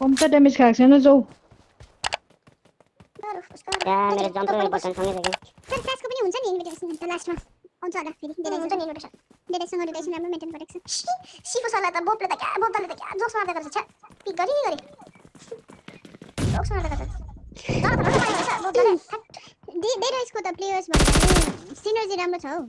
कम त ड्यामेज खाएको छैन जाऊ मेरो जम्प पनि बटन सँगै छ तर फ्ल्यासको पनि हुन्छ नि इन्भिटेसन त लास्टमा आउँछ होला फेरि हुन्छ नि इन्भिटेसन डेरेक्सन रोटेसन राम्रो मेन्टेन गरेको छ सिफो सरलाई त बोपले त क्या बोतलले त क्या जोस मार्दै गर्छ छ्या पिक गरी जोस मार्दै गर्छ डेड राइसको त प्लेयर्स भन्दा सिनर्जी राम्रो छ हौ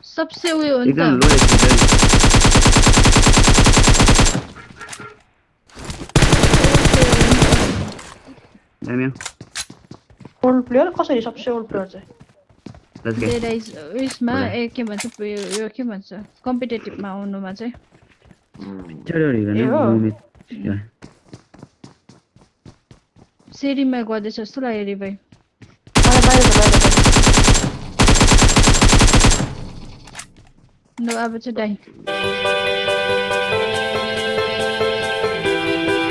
सबसे उयो हो नि त ओल्ड प्लेयर कसरी सबसे ओल्ड प्लेयर चाहिँ उयसमा के भन्छ यो के भन्छ कम्पिटेटिभमा आउनुमा चाहिँ सेरीमा गर्दैछ जस्तो लाग्यो रे भाइ अब चाहिँ डाइ